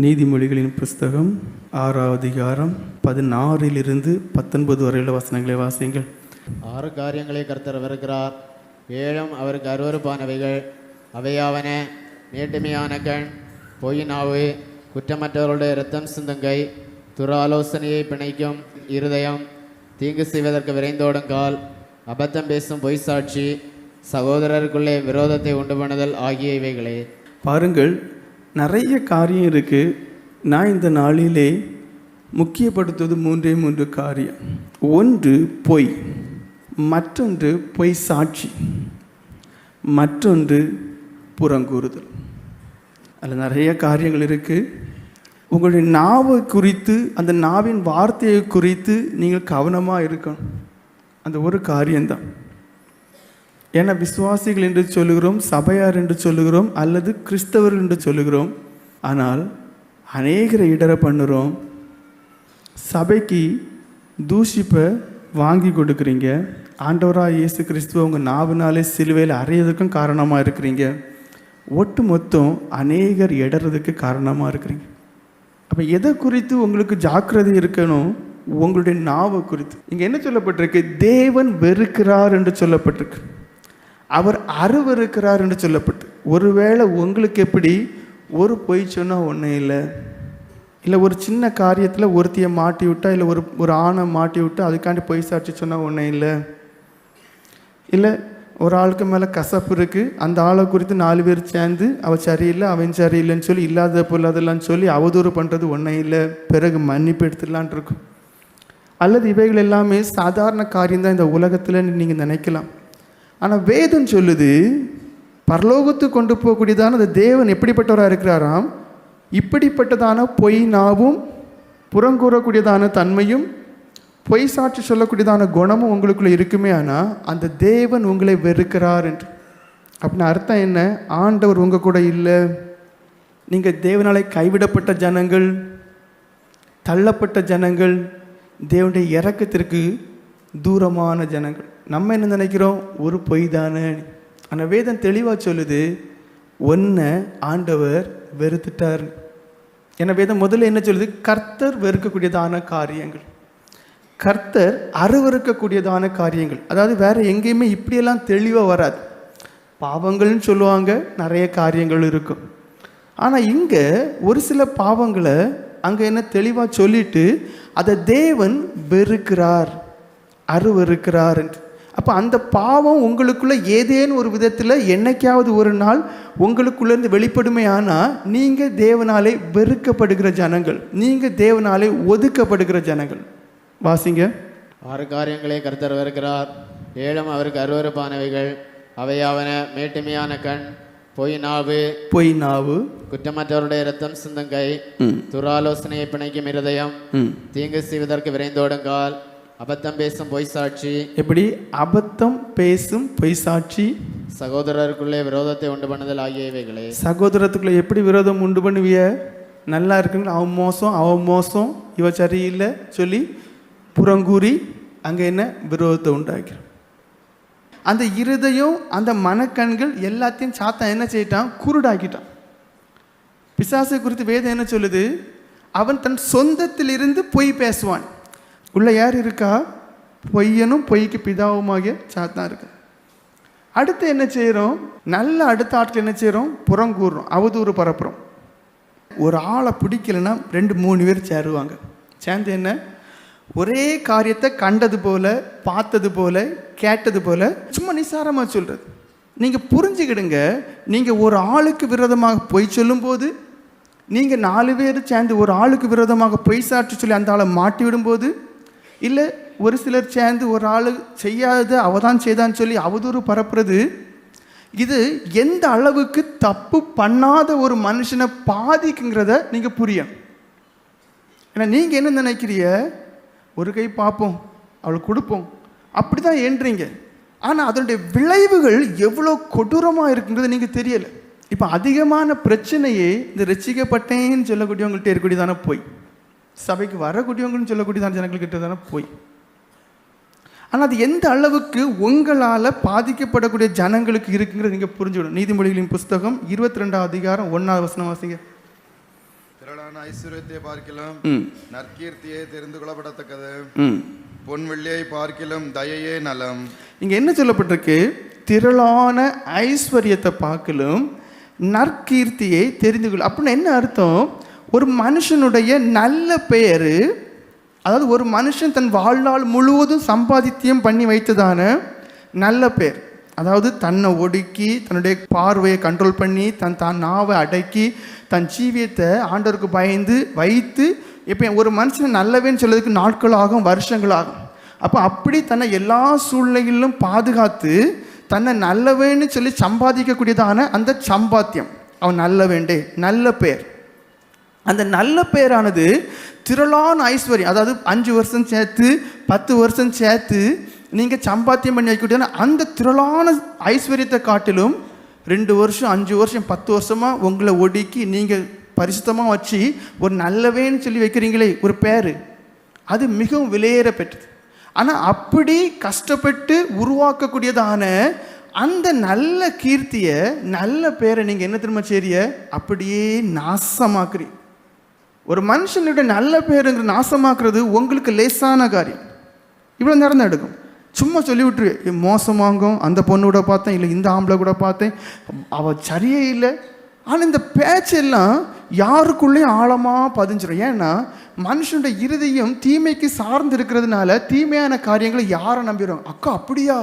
நீதிமொழிகளின் புஸ்தகம் 6ஆம் அதிகாரம் 16 19 வரையுள்ள வசனங்களை வாசியுங்கள். 6 காரியங்களை கர்த்தர் வெறுக்கிறார், 7 அவருக்கு அருவருப்பானவைகள். அவையாவன: மேட்டுமையான கண், பொய் நாவு, குற்றமற்றவர்களுடைய இரத்தம் சிந்தும் கை, துராலோசனையை பிணைக்கும் இருதயம், தீங்கு செய்வதற்கு விரைந்தோடும் கால், அபத்தம் பேசும் பொய் சாட்சி, சகோதரருக்குள்ளே விரோதத்தை உண்டு பண்ணுதல் ஆகிய இவைகளே. பாருங்கள், நிறைய காரியம் இருக்குது. நான் இந்த நாளிலே முக்கியப்படுத்துவது 3 காரியம். ஒன்று பொய், மற்றொன்று பொய் சாட்சி, மற்றொன்று புறங்கூறுதல். அதில் நிறைய காரியங்கள் இருக்குது. உங்களுடைய நாவை குறித்து, அந்த நாவின் வார்த்தையை குறித்து நீங்கள் கவனமாக இருக்கணும். அந்த ஒரு காரியம்தான். ஏன்னா விசுவாசிகள் என்று சொல்லுகிறோம், சபையார் என்று சொல்லுகிறோம், அல்லது கிறிஸ்தவர்கள் என்று சொல்லுகிறோம். ஆனால் அநேகரை இடர பண்ணுறோம். சபைக்கு தூஷிப்பை வாங்கி கொடுக்குறீங்க. ஆண்டவராக இயேசு கிறிஸ்துவ உங்கள் நாவினாலே சிலுவையில் அறையிறதுக்கும் காரணமாக இருக்கிறீங்க. ஒட்டு மொத்தம் அநேகர் இடறதுக்கு காரணமாக இருக்கிறீங்க. அப்போ எதை குறித்து உங்களுக்கு ஜாக்கிரதை இருக்கணும்? உங்களுடைய நாவை குறித்து. இங்கே என்ன சொல்லப்பட்டிருக்கு? தேவன் வெறுக்கிறார் என்று சொல்லப்பட்டிருக்கு. அவர் அருவருக்கிறார் என்று சொல்லப்பட்டு. ஒருவேளை உங்களுக்கு எப்படி ஒரு பொய் சொன்னால் ஒன்றும் இல்லை ஒரு சின்ன காரியத்தில் ஒருத்தியை மாட்டி விட்டா, இல்லை ஒரு ஆணை மாட்டி விட்டா அதுக்காண்டி பொய் சாட்சி சொன்னால் ஒன்றும் இல்லை ஒரு ஆளுக்கு மேலே கசப்பு இருக்குது, அந்த ஆளை குறித்து 4 பேர் சேர்ந்து அவள் சரியில்லை, அவன் சரியில்லைன்னு சொல்லி இல்லாத பொல்லாதெல்லாம் சொல்லி அவதூறு பண்ணுறது ஒன்றும் இல்லை, பிறகு மன்னிப்பு எடுத்துடலான் இருக்கும். அல்லது இவைகள் எல்லாமே சாதாரண காரியம்தான் இந்த உலகத்தில் நீங்கள் நினைக்கலாம். ஆனால் வேதம் சொல்லுது, பரலோகத்துக்கு கொண்டு போகக்கூடியதான அந்த தேவன் எப்படிப்பட்டவராக இருக்கிறாராம்? இப்படிப்பட்டதான பொய் நாவும், புறங்கூறக்கூடியதான தன்மையும், பொய் சாட்சி சொல்லக்கூடியதான குணமும் உங்களுக்குள்ளே இருக்குமே. ஆனால் அந்த தேவன் உங்களை வெறுக்கிறார் என்று. அப்படின்னு அர்த்தம் என்ன? ஆண்டவர் உங்கள் கூட இல்லை. நீங்கள் தேவனாலே கைவிடப்பட்ட ஜனங்கள், தள்ளப்பட்ட ஜனங்கள், தேவனுடைய இரக்கத்திற்கு தூரமான ஜனங்கள். நம்ம என்ன நினைக்கிறோம்? ஒரு பொய் தானே. ஆனால் வேதம் தெளிவாக சொல்லுது, ஒன்றை ஆண்டவர் வெறுத்துட்டார். ஏன்னா வேதம் முதல்ல என்ன சொல்லுது? கர்த்தர் வெறுக்கக்கூடியதான காரியங்கள், கர்த்தர் அருவருக்கக்கூடியதான காரியங்கள். அதாவது வேற எங்கேயுமே இப்படியெல்லாம் தெளிவாக வராது. பாவங்கள்னு சொல்லுவாங்க, நிறைய காரியங்கள் இருக்கும். ஆனால் இங்கே ஒரு சில பாவங்களை அங்கே என்ன தெளிவாக சொல்லிட்டு அதை தேவன் வெறுக்கிறார், அருவருக்கிறார் என்று. அப்போ அந்த பாவம் உங்களுக்குள்ளே ஏதேனும் ஒரு விதத்தில் என்னைக்காவது ஒரு நாள் உங்களுக்குள்ளேருந்து வெளிப்படுமே. ஆனால் நீங்கள் தேவனாலே வெறுக்கப்படுகிற ஜனங்கள், நீங்கள் தேவனாலே ஒதுக்கப்படுகிற ஜனங்கள். வாசிங்க. 6 காரியங்களை கர்த்தர் வெறுக்கிறார், 7 அவருக்கு அருவருப்பானவைகள். அவையாவன: மேட்டுமையான கண், பொய் நாவு, குற்றமற்றவருடைய இரத்தம் சிந்தும் கை, துராலோசனையை பிணைக்கும் இருதயம், தீங்கு செய்வதற்கு விரைந்தோடும் கால், அபத்தம் பேசும் பொய் சாட்சி. எப்படி? அபத்தம் பேசும் பொய் சாட்சி, சகோதரருக்குள்ளே விரோதத்தை உண்டு பண்ணுதல் ஆகிய இவைகளே. சகோதரத்துக்குள்ளே எப்படி விரோதம் உண்டு பண்ணுவிய? நல்லா இருக்குங்க, அவன் மோசம் இவ சரியில்லை சொல்லி புறங்கூறி அங்கே என்ன விரோதத்தை உண்டாக்கிறோம். அந்த இருதயம், அந்த மனக்கண்கள் எல்லாத்தையும் சாத்தான் என்ன செய்யிட்டான்? குருடாக்கிட்டான். பிசாசை குறித்து வேதம் என்ன சொல்லுது? அவன் தன் சொந்தத்திலிருந்து பொய் பேசுவான். உள்ள யார் இருக்கா? பொய்யனும் பொய்க்கு பிதாவுமாகிய சாத்தான் இருக்கு. அடுத்து என்ன செய்கிறோம்? நல்ல அடுத்த ஆட்கள் என்ன செய்கிறோம்? புறங்கூறுறோம், அவதூறு பரப்புகிறோம். ஒரு ஆளை பிடிக்கலைன்னா 2-3 பேர் சேருவாங்க. சேர்ந்து என்ன? ஒரே காரியத்தை கண்டது போல, பார்த்தது போல, கேட்டது போல சும்மா நிசாரமாக சொல்கிறது. நீங்கள் புரிஞ்சுக்கிடுங்க, நீங்கள் ஒரு ஆளுக்கு விரோதமாக பொய் சொல்லும்போது, நீங்கள் 4 பேர் சேர்ந்து ஒரு ஆளுக்கு விரோதமாக பொய் சாட்சி சொல்லி அந்த ஆளை மாட்டி விடும்போது, இல்லை ஒரு சிலர் சேர்ந்து ஒரு ஆள் செய்யாத அவதான் செய்தான்னு சொல்லி அவதூறு பரப்புறது, இது எந்த அளவுக்கு தப்பு பண்ணாத ஒரு மனுஷனை பாதிக்குங்கிறத நீங்கள் புரியும். ஏன்னா நீங்கள் என்ன நினைக்கிறீங்க? ஒரு கை பார்ப்போம், அவளுக்கு கொடுப்போம், அப்படி தான் ஏன்றீங்க. ஆனால் அதனுடைய விளைவுகள் எவ்வளோ கொடூரமாக இருக்குங்கிறது நீங்கள் தெரியலை. இப்போ அதிகமான பிரச்சனையே இந்த ரசிக்கப்பட்டேன்னு சொல்லக்கூடியவங்கள்ட்ட இருக்கக்கூடியதான போய், சபைக்கு வரக்கூடியவங்கன்னு சொல்லக்கூடியதான ஜனங்கள்கிட்ட தானே போய். ஆனால் அது எந்த அளவுக்கு உங்களால் பாதிக்கப்படக்கூடிய ஜனங்களுக்கு இருக்குங்கிறது நீங்கள் புரிஞ்சுக்கணும். நீதிமொழிகளின் புஸ்தகம் 22ஆம் அதிகாரம் 1ஆவது வசனம் வாசிங்க. திரளான ஐஸ்வர்யத்தை பார்க்கிலும் நற்கீர்த்தியை தெரிந்து கொள்ளப்படத்தக்கது. பொன் வெள்ளியை பார்க்கிலும் தயையே நலம். இங்க என்ன சொல்லப்பட்டிருக்கு? திரளான ஐஸ்வர்யத்தை பார்க்கலும் நற்கீர்த்தியை தெரிந்து கொள்ள. அப்படின்னு என்ன அர்த்தம்? ஒரு மனுஷனுடைய நல்ல பெயர், அதாவது ஒரு மனுஷன் தன் வாழ்நாள் முழுவதும் சம்பாதித்தியம் பண்ணி வைத்ததான நல்ல பெயர், அதாவது தன்னை ஒடுக்கி தன்னுடைய பார்வையை கண்ட்ரோல் பண்ணி தான் நாவை அடக்கி தன் ஜீவியத்தை ஆண்டவருக்கு பயந்து வைத்து, இப்போ ஒரு மனுஷன் நல்லவேன்னு சொல்றதுக்கு நாட்கள் ஆகும், வருஷங்கள் ஆகும். அப்போ அப்படி தன்னை எல்லா சூழ்நிலைகளிலும் பாதுகாத்து தன்னை நல்லவேன்னு சொல்லி சம்பாதிக்கக்கூடியதான அந்த சம்பாத்தியம், அவன் நல்லவேண்டே நல்ல பெயர். அந்த நல்ல பெயரானது திரளான ஐஸ்வர்யம், அதாவது 5 வருஷம் சேர்த்து 10 வருஷம் சேர்த்து நீங்கள் சம்பாத்தியம் பண்ணி வைக்கக்கூடிய அந்த திரளான ஐஸ்வர்யத்தை காட்டிலும் 2 வருஷம் 5 வருஷம் 10 வருஷமாக உங்களை ஒடுக்கி நீங்கள் பரிசுத்தமாக வச்சு ஒரு நல்லவேன்னு சொல்லி வைக்கிறீங்களே ஒரு பேர், அது மிகவும் விலையேற பெற்றது. ஆனால் அப்படி கஷ்டப்பட்டு உருவாக்கக்கூடியதான அந்த நல்ல கீர்த்தியை, நல்ல பேரை நீங்கள் என்ன திரும்ப செய்ய அப்படியே நாசமாக்குறீங்க. ஒரு மனுஷனுடைய நல்ல பேருங்கிற நாசமாக்குறது உங்களுக்கு லேசான காரியம். இவ்வளோ நேரம் தான் எடுக்கும். சும்மா சொல்லி விட்டுருவேன், மோசமாகும், அந்த பொண்ணு கூட பார்த்தேன், இல்லை இந்த ஆம்பளை கூட பார்த்தேன், அவள் சரியே இல்லை. ஆனால் இந்த பேச்செல்லாம் யாருக்குள்ளேயும் ஆழமாக பதிஞ்சிடும். ஏன்னா மனுஷனுடைய இருதயம் தீமைக்கு சார்ந்து இருக்கிறதுனால தீமையான காரியங்களை யாரை நம்பிடுவாங்க? அக்கா அப்படியா,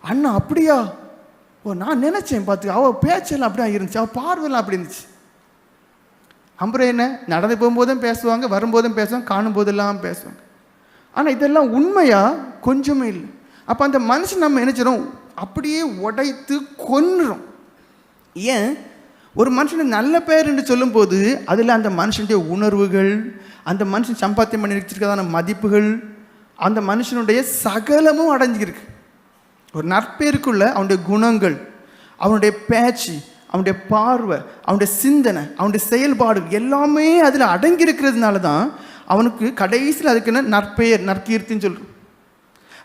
அண்ணா அப்படியா, ஓ நான் நினச்சேன் பார்த்து, அவள் பேச்செல்லாம் அப்படியா இருந்துச்சு, அவள் பார்வையெல்லாம் அப்படி இருந்துச்சு. அப்புறம் என்ன, நடந்து போகும்போதும் பேசுவாங்க, வரும்போதும் பேசுவாங்க, காணும் போதெல்லாம் பேசுவாங்க. ஆனால் இதெல்லாம் உண்மையா? கொஞ்சமே இல்லை. அப்போ அந்த மனுஷன் நம்ம நினைச்சிடும் அப்படியே உடைத்து கொன்னுறோம். ஏன்? ஒரு மனுஷனுக்கு நல்ல பேர் என்று சொல்லும்போது அதில் அந்த மனுஷனுடைய உணர்வுகள், அந்த மனுஷன் சம்பாத்தியம் பண்ணி வச்சிருக்கதான மதிப்புகள், அந்த மனுஷனுடைய சகலமும் அடைஞ்சிருக்கு. ஒரு நற்பேருக்குள்ள அவனுடைய குணங்கள், அவனுடைய பேச்சு, அவனுடைய பார்வை, அவனுடைய சிந்தனை, அவனுடைய செயல்பாடு எல்லாமே அதில் அடங்கி இருக்கிறதுனால தான் அவனுக்கு கடைசியில் அதுக்குன்னு நற்பெயர் நற்கீர்த்தின்னு சொல்கிறோம்.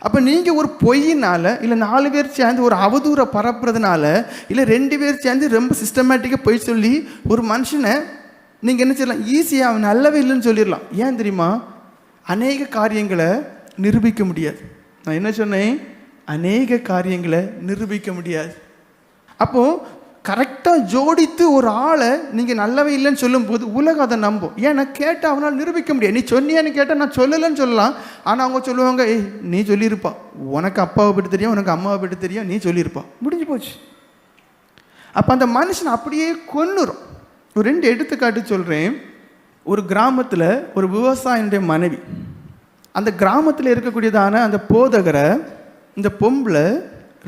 அப்போ நீங்கள் ஒரு பொய்யினால், இல்லை 4 பேர் சேர்ந்து ஒரு அவதூறை பரப்புறதுனால, இல்லை 2 பேர் சேர்ந்து ரொம்ப சிஸ்டமேட்டிக்காக பொய் சொல்லி ஒரு மனுஷனை நீங்கள் என்ன செய்யலாம்? ஈஸியாக அவன் நல்லவே இல்லைன்னு சொல்லிடலாம். ஏன் தெரியுமா? அநேக காரியங்களை நிரூபிக்க முடியாது. நான் என்ன சொன்னேன்? அநேக காரியங்களை நிரூபிக்க முடியாது. அப்போது கரெக்டாக ஜோடித்து ஒரு ஆளை நீங்கள் நல்லவே இல்லைன்னு சொல்லும்போது உலகம் அதை நம்பும். ஏன்னா கேட்டால் அவனால் நிரூபிக்க முடியாது. நீ சொன்னியான்னு கேட்டால் நான் சொல்லலைன்னு சொல்லலாம். ஆனால் அவங்க சொல்லுவாங்க, ஏய் நீ சொல்லியிருப்பா, உனக்கு அப்பாவை பற்றி தெரியும், உனக்கு அம்மாவை பற்றி தெரியும், நீ சொல்லியிருப்பா, முடிஞ்சு போச்சு. அப்போ அந்த மனுஷன் அப்படியே கொன்னுரும். ஒரு 2 எடுத்துக்காட்டு சொல்கிறேன். ஒரு கிராமத்தில் ஒரு விவசாயினுடைய மனைவி, அந்த கிராமத்தில் இருக்கக்கூடியதான அந்த போதகரை இந்த பொம்பளை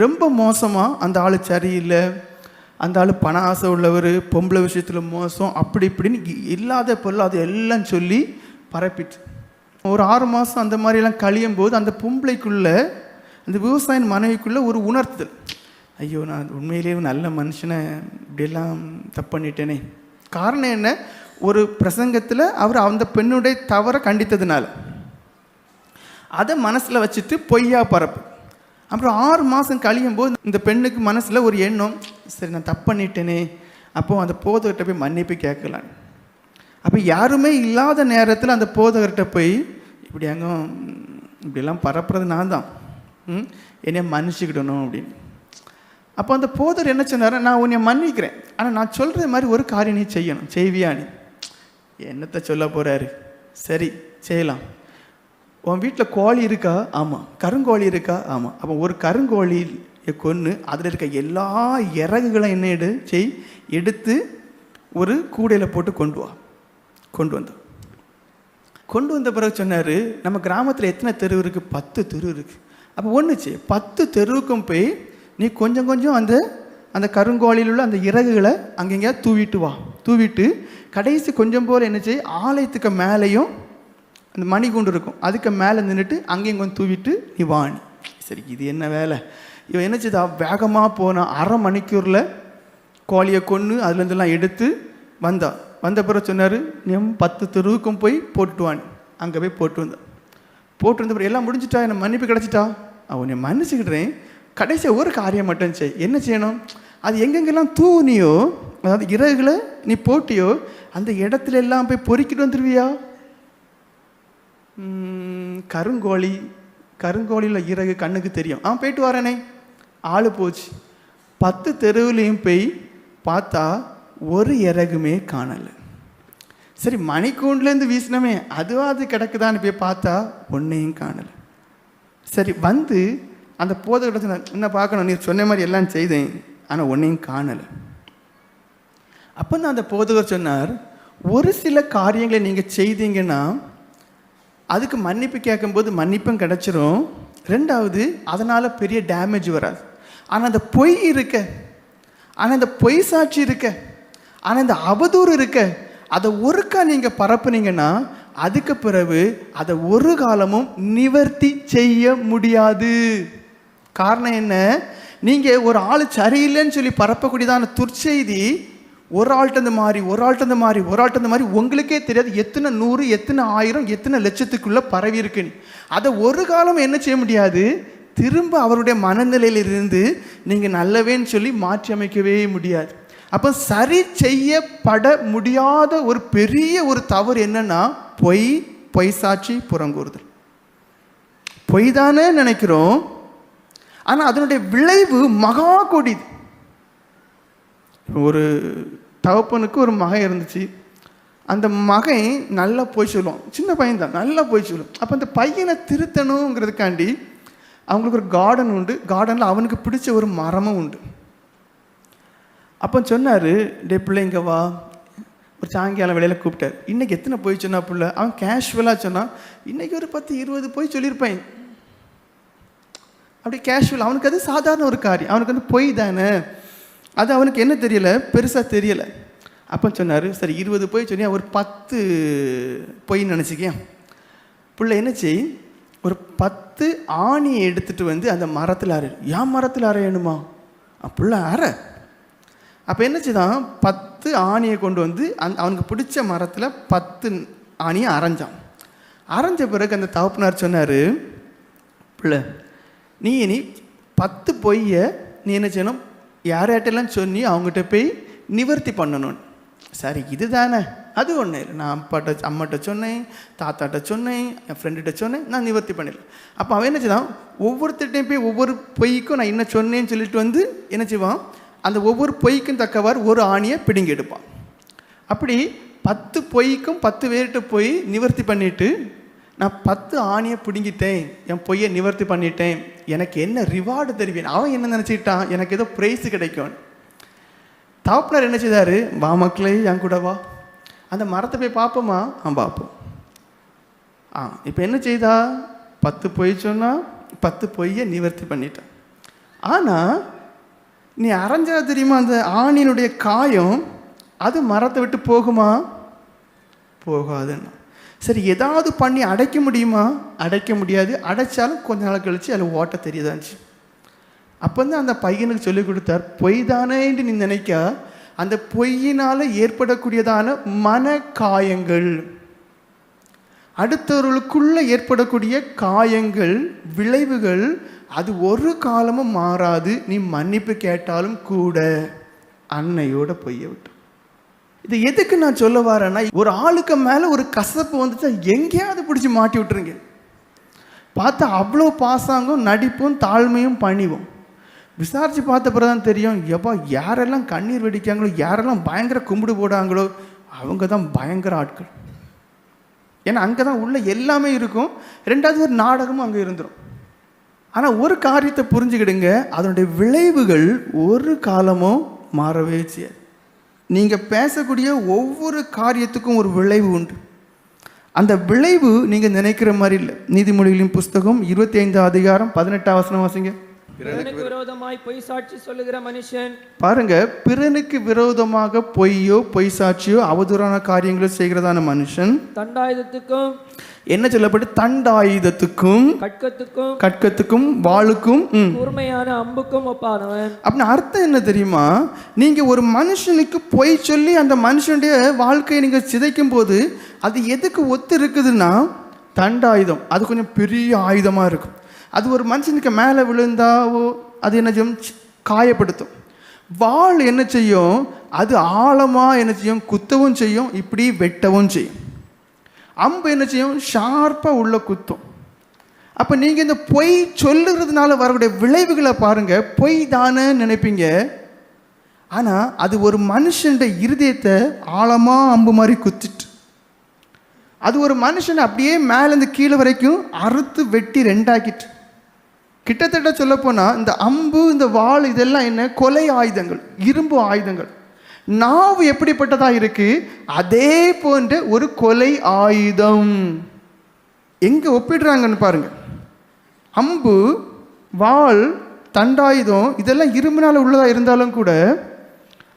ரொம்ப மோசமாக, அந்த ஆள் சரியில்லை, அந்த ஆள் பண ஆசை உள்ளவர், பொம்பளை விஷயத்தில் மோசம், அப்படி இப்படின்னு இல்லாத பொருளாத எல்லாம் சொல்லி பரப்பிட்டு ஒரு 6 மாதம் அந்த மாதிரிலாம் கழியும் போது அந்த பொம்பளைக்குள்ளே, அந்த விவசாயின் மனைவிக்குள்ளே ஒரு உணர்த்துதல், ஐயோ நான் உண்மையிலேயே நல்ல மனுஷனை இப்படியெல்லாம் தப்பு பண்ணிட்டேனே. காரணம் என்ன? ஒரு பிரசங்கத்தில் அவர் அந்த பெண்ணுடைய தவறை கண்டித்ததுனால அதை மனசில் வச்சுட்டு பொய்யா பரப்பு. அப்புறம் 6 மாதம் கழியும் போது இந்த பெண்ணுக்கு மனசில் ஒரு எண்ணம், சரி நான் தப்பு பண்ணிட்டேனே, அப்போது அந்த போதகர்கிட்ட போய் மன்னிப்பு கேட்கலாம். அப்போ யாருமே இல்லாத நேரத்தில் அந்த போதகர்கிட்ட போய் இப்படியெல்லாம் பரப்புறது நான் தான், என்னை மன்னிச்சுக்கிடணும் அப்படின்னு. அப்போ அந்த போதர் என்ன சொன்னார்? நான் உன்னை மன்னிக்கிறேன், ஆனால் நான் சொல்கிற மாதிரி ஒரு காரியம் நீ செய்யணும், செய்வியா? நீ என்னத்தை சொல்ல போகிறாரு? சரி செய்யலாம். உன் வீட்டில் கோழி இருக்கா? ஆமாம். கருங்கோழி இருக்கா? ஆமாம். அப்போ ஒரு கருங்கோழியை கொன்று அதில் இருக்க எல்லா இறகுகளும் என்ன எடுத்து ஒரு கூடையில் போட்டு கொண்டு வந்த பிறகு சொன்னார், நம்ம கிராமத்தில் எத்தனை தெரு இருக்குது? 10 தெரு இருக்குது. அப்போ ஒன்றுச்சு, 10 தெருவுக்கும் போய் நீ கொஞ்சம் கொஞ்சம் அந்த கருங்கோழியில் உள்ள அந்த இறகுகளை அங்கெங்கேயா தூவிட்டு கடைசி கொஞ்சம் போல் என்ன செய்ய, ஆலயத்துக்கு மேலேயும் அந்த மணிகுண்டு இருக்கும், அதுக்கு மேலே நின்றுட்டு அங்கேயும் கொஞ்சம் தூவிட்டு நீ வாணி. சரி, இது என்ன வேலை? இவன் என்ன செய்தா, வேகமாக போனான். 1/2 மணிக்கூரில் கோழியை கொன்று அதுலேருந்துலாம் எடுத்து வந்த பிறகு சொன்னார், நீ 10 தெருவுக்கும் போய் போட்டுட்டு வாணி. அங்கே போய் போட்டு வந்த பிறகு எல்லாம் முடிஞ்சிட்டா, என்ன மன்னிப்பு கிடச்சிட்டா? அவனை மன்னிச்சுக்கிட்டேன், கடைசியாக ஒரு காரியம் மட்டும் செய். என்ன செய்யணும்? அது எங்கெங்கெல்லாம் தூணியோ, அதாவது இறகுகளை நீ போட்டியோ அந்த இடத்துல எல்லாம் போய் பொறுக்கிட்டு வந்துருவியா? கருங்கோழியில் இறகு கண்ணுக்கு தெரியும். போயிட்டு வரேனே, ஆள் போச்சு. 10 தெருவுலையும் போய் பார்த்தா ஒரு இறகுமே காணலை. சரி, மணிக்கூண்டுலேருந்து வீசினமே அது கிடக்குதான்னு போய் பார்த்தா ஒன்றையும் காணலை. சரி, வந்து அந்த போதகத்தை என்ன பார்க்கணும், நீ சொன்ன மாதிரி எல்லாம் செய்தேன், ஆனால் ஒன்றையும் காணலை. அப்போ தான் அந்த போதகர் சொன்னார், ஒரு சில காரியங்களை நீங்கள் செய்தீங்கன்னா அதுக்கு மன்னிப்பு கேட்கும்போது மன்னிப்பும் கிடச்சிரும். 2வது, அதனால் பெரிய டேமேஜ் வராது. ஆனால் அந்த பொய் இருக்க, ஆனால் அந்த பொய் சாட்சி இருக்க, ஆனால் இந்த அவதூறு இருக்க, அதை ஒருக்கா நீங்கள் பரப்புனீங்கன்னா அதுக்கு பிறகு அதை ஒரு காலமும் நிவர்த்தி செய்ய முடியாது. காரணம் என்ன? நீங்கள் ஒரு ஆள் சரியில்லைன்னு சொல்லி பரப்பக்கூடியதான துர்ச்செய்தி ஒரு ஆள்கிட்ட மாறி உங்களுக்கே தெரியாது எத்தனை 100, எத்தனை 1000, எத்தனை லட்சத்துக்குள்ளே பரவி இருக்குன்னு. அதை ஒரு காலம் என்ன செய்ய முடியாது, திரும்ப அவருடைய மனநிலையிலிருந்து நீங்கள் நல்லவேன்னு சொல்லி மாற்றி அமைக்கவே முடியாது. அப்போ சரி செய்யப்பட முடியாத ஒரு பெரிய ஒரு தவறு என்னன்னா பொய் சாட்சி புறங்கூறுதல். பொய் தானே நினைக்கிறோம், ஆனால் அதனுடைய விளைவு மகா கொடிது. ஒரு தகப்பனுக்கு ஒரு மகன் இருந்துச்சு. அந்த மகன் நல்லா போய் சொல்லுவான், சின்ன பையன் தான், நல்லா போய் சொல்லுவான். அப்போ அந்த பையனை திருத்தணுங்கிறதுக்காண்டி அவங்களுக்கு ஒரு கார்டன் உண்டு. கார்டனில் அவனுக்கு பிடிச்ச ஒரு மரமும் உண்டு. அப்போ சொன்னார், டே பிள்ளை இங்கே வா. ஒரு சாயங்காலம் வேலையில் கூப்பிட்டார். இன்றைக்கி எத்தனை போய் சொன்னா பிள்ளை? அவன் கேஷுவலாக சொன்னான், இன்றைக்கி ஒரு 10, 20 போய் சொல்லியிருப்பேன். அப்படி கேஷுவல், அவனுக்கு அது சாதாரண ஒரு காரியம், அவனுக்கு வந்து பொய் தானே, அது அவனுக்கு என்ன தெரியலை, பெருசாக தெரியலை. அப்போ சொன்னார், சரி 20 போய் சொன்னியா, ஒரு 10 பொய்ன்னு நினச்சிக்கியா. பிள்ளை என்ன செய், ஒரு 10 ஆணியை எடுத்துகிட்டு வந்து அந்த மரத்தில் அரை. ஏன் மரத்தில் அரையணுமா? பிள்ளை அரை. அப்போ என்ன செய்தான், 10 ஆணியை கொண்டு வந்து அவனுக்கு பிடிச்ச மரத்தில் 10 ஆணியை அரைஞ்சான். அரைஞ்ச பிறகு அந்த தகப்பனார் சொன்னார், பிள்ளை நீ இனி 10 பொய்யை நீ என்ன செய்யணும், யார்கிட்டலாம் சொன்னி அவங்ககிட்ட போய் நிவர்த்தி பண்ணணும். சரி இது தானே, அது ஒன்று இல்லை, நான் அம்மாட்ட சொன்னேன், தாத்தாட்ட சொன்னேன், என் ஃப்ரெண்டுகிட்ட சொன்னேன், நான் நிவர்த்தி பண்ணிடல. அப்போ அவன் என்ன செய்வான், ஒவ்வொருத்தட்டையும் போய் ஒவ்வொரு பொய்க்கும் நான் என்ன சொன்னேன்னு சொல்லிட்டு வந்து என்ன செய்வான், அந்த ஒவ்வொரு பொய்க்கும் தக்கவாறு ஒரு ஆணியை பிடுங்கி எடுப்பான். அப்படி 10 பொய்க்கும் 10 பேர்கிட்ட போய் நிவர்த்தி பண்ணிவிட்டு, நான் 10 ஆணியை பிடுங்கிட்டேன், என் பொய்யை நிவர்த்தி பண்ணிட்டேன், எனக்கு என்ன ரிவார்டு தருவேன். அவன் என்ன நினச்சிக்கிட்டான், எனக்கு ஏதோ ப்ரைஸு கிடைக்கும். தகப்பனார் என்ன செய்தார், வா மக்களே என் கூட வா, அந்த மரத்தை போய் பார்ப்போமா? பார்ப்போம். இப்போ என்ன செய்தா, 10 பொய் சொன்னால் 10 பொய்யை நிவர்த்தி பண்ணிட்டான். ஆனால் நீ அரைஞ்சா தெரியுமா, அந்த ஆணினுடைய காயம் அது மரத்தை விட்டு போகுமா? போகாதுன்னா. சரி ஏதாவது பண்ணி அடைக்க முடியுமா? அடைக்க முடியாது. அடைச்சாலும் கொஞ்ச நாள் கழித்து அதில் ஓட்ட தெரியதாச்சு. அப்போ தான் அந்த பையனுக்கு சொல்லிக் கொடுத்தார், பொய் தானேன்னு நீ நினைக்க, அந்த பொய்யினால் ஏற்படக்கூடியதான மன காயங்கள், அடுத்தவர்களுக்குள்ளே ஏற்படக்கூடிய காயங்கள், விளைவுகள், அது ஒரு காலமும் மாறாது. நீ மன்னிப்பு கேட்டாலும் கூட அன்னையோட பொய்யை விட்டு. இது எதுக்கு நான் சொல்ல வரேன்னா, ஒரு ஆளுக்கு மேலே ஒரு கசப்பு வந்துச்சா எங்கேயாவது பிடிச்சி மாட்டி விட்டுருங்க. பார்த்தா அவ்வளோ பாசாங்கும் நடிப்பும் தாழ்மையும் பணிவும். விசாரித்து பார்த்த பிறகு தான் தெரியும், எப்பா யாரெல்லாம் கண்ணீர் வெடிக்காங்களோ, யாரெல்லாம் பயங்கர கும்பிடு போடாங்களோ அவங்க தான் பயங்கர ஆட்கள். ஏன்னா அங்கே தான் உள்ள எல்லாமே இருக்கும். 2வது ஒரு நாடகமும் அங்கே இருந்துடும். ஆனால் ஒரு காரியத்தை புரிஞ்சுக்கிடுங்க, அதனுடைய விளைவுகள் ஒரு காலமும் மாறவே செய்யாது. நீங்கள் பேசக்கூடிய ஒவ்வொரு காரியத்துக்கும் ஒரு விளைவு உண்டு. அந்த விளைவு நீங்கள் நினைக்கிற மாதிரி இல்லை. நீதிமொழிகளின் புஸ்தகம் 25 அதிகாரம் 18 வசனம் வாசிங்க. பிறனுக்கு விரோதமாய் பொய் சாட்சி சொல்லுகிற மனுஷன், பாருங்க, பிறனுக்கு விரோதமாக பொய்யோ பொய் சாட்சியோ அவதூறான காரியங்களோ செய்கிறதான மனுஷன் தண்டாயுதத்துக்கும், என்ன சொல்லப்பட்டு, தண்டாயுதத்துக்கும் கட்கத்துக்கும் வாளுக்கும் கூர்மையான அம்புக்கும் ஒப்பானவன். அப்படின்னு அர்த்தம் என்ன தெரியுமா? நீங்க ஒரு மனுஷனுக்கு பொய் சொல்லி அந்த மனுஷனுடைய வாழ்க்கையை நீங்க சிதைக்கும் போது அது எதுக்கு ஒத்து இருக்குதுன்னா, தண்டாயுதம். அது கொஞ்சம் பெரிய ஆயுதமா இருக்கும். அது ஒரு மனுஷனுக்கு மேலே விழுந்தாவோ அது என்ன செய்யும், காயப்படுத்தும். வாள் என்ன செய்யும், அது ஆழமாக என்ன செய்யும்? குத்தவும் செய்யும், இப்படி வெட்டவும் செய்யும். அம்பு என்ன செய்யும்? ஷார்ப்பாக உள்ள குத்தும். அப்போ நீங்கள் இந்த பொய் சொல்லுறதுனால வரக்கூடிய விளைவுகளை பாருங்கள். பொய் தானே நினைப்பீங்க, ஆனால் அது ஒரு மனுஷன் இருதயத்தை ஆழமாக அம்பு மாதிரி குத்திட்டு, அது ஒரு மனுஷனை அப்படியே மேலேருந்து கீழே வரைக்கும் அறுத்து வெட்டி ரெண்டாக்கிட்டு. கிட்டத்தட்ட சொல்லப்போனால் இந்த அம்பு, இந்த வாள், இதெல்லாம் என்ன? கொலை ஆயுதங்கள், இரும்பு ஆயுதங்கள். நாவு எப்படிப்பட்டதாக இருக்கு? அதே போன்ற ஒரு கொலை ஆயுதம். எங்கே ஒப்பிடுறாங்கன்னு பாருங்க. அம்பு, வாள், தண்டாயுதம் இதெல்லாம் இரும்பினால் உள்ளதாக இருந்தாலும் கூட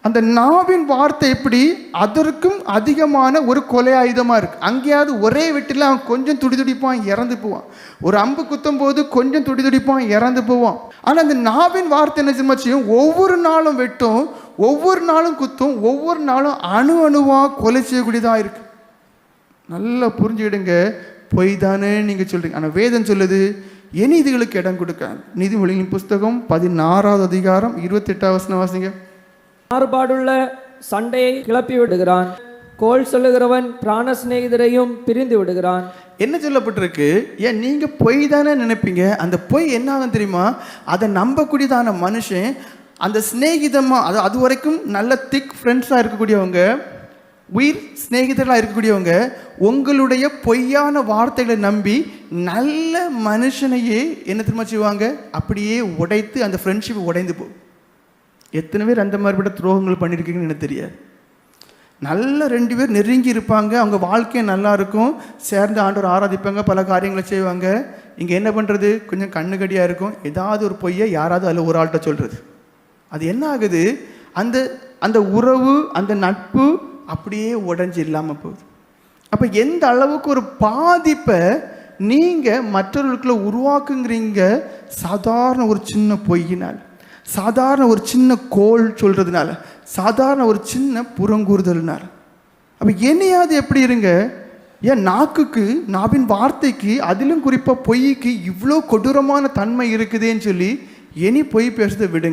அந்த நாவின் வார்த்தை எப்படி? அதற்கும் அதிகமான ஒரு கொலை ஆயுதமாக இருக்குது. அங்கேயாவது ஒரே வெட்டில் அவன் கொஞ்சம் துடிதுடிப்பான், இறந்து போவான். ஒரு அம்பு குத்தும் போது கொஞ்சம் துடிதுடிப்பான், இறந்து போவான். ஆனால் அந்த நாவின் வார்த்தை என்ன செய்யும்? ஒவ்வொரு நாளும் வெட்டும், ஒவ்வொரு நாளும் குத்தும், ஒவ்வொரு நாளும் அணு அணுவாக கொலை செய்யக்கூடியதாக இருக்கு. நல்லா புரிஞ்சுக்கிடுங்க. பொய் தானே நீங்கள் சொல்கிறீங்க, ஆனால் வேதம் சொல்லுது இனி இதுகளுக்கு இடம் கொடுக்க. நீதிமொழிகளின் புஸ்தகம் 16வது அதிகாரம் 28வது வசனம் வாசிங்க. மாறுபாடுள்ள சண்டையை கிளப்பி விடுகிறான், கோல் சொல்லுகிறவன் பிராண சிநேகிதரையும் பிரிந்து விடுகிறான். என்ன சொல்லப்பட்டிருக்கு? ஏன் நீங்கள் பொய் தானே நினைப்பீங்க. அந்த பொய் என்ன ஆகும் தெரியுமா? அதை நம்பக்கூடியதான மனுஷன் அந்த சிநேகிதமாக, அது வரைக்கும் நல்ல திக் ஃப்ரெண்ட்ஸாக இருக்கக்கூடியவங்க, உயிர் சிநேகிதர்களாக இருக்கக்கூடியவங்க, உங்களுடைய பொய்யான வார்த்தைகளை நம்பி நல்ல மனுஷனையே என்ன திரும்ப செய்வாங்க? அப்படியே உடைத்து அந்த ஃப்ரெண்ட்ஷிப் உடைந்து போகும். எத்தனை பேர் அந்த மாதிரிப்பட்ட துரோகங்கள் பண்ணியிருக்கீங்கன்னு எனக்கு தெரியாது. நல்ல 2 பேர் நெருங்கி இருப்பாங்க, அவங்க வாழ்க்கையும் நல்லா இருக்கும், சேர்ந்து ஆண்டவர் ஆராதிப்பாங்க, பல காரியங்களை செய்வாங்க. இங்கே என்ன பண்ணுறது? கொஞ்சம் கண்ணுக்கடியாக இருக்கும், ஏதாவது ஒரு பொய்யை யாராவது அதில் ஒரு ஆள்கிட்ட சொல்கிறது. அது என்ன ஆகுது? அந்த அந்த உறவு, அந்த நட்பு அப்படியே உடஞ்சி இல்லாமல் போகுது. அப்போ எந்த அளவுக்கு ஒரு பாதிப்பை நீங்கள் மற்றவர்களுக்குள்ள உருவாக்குங்கிறீங்க? சாதாரண ஒரு சின்ன பொய்யினால், சாதாரண ஒரு சின்ன கோல் சொல்கிறதுனால, சாதாரண ஒரு சின்ன புறங்கூறுதல்னால. அப்போ என்னையாவது எப்படி இருங்க? ஏன் நாக்குக்கு, நாவின் வார்த்தைக்கு, அதிலும் குறிப்பாக பொய்க்கு இவ்வளோ கொடூரமான தன்மை இருக்குதுன்னு சொல்லி இனி பொய் பேசுறதை விடுங்க.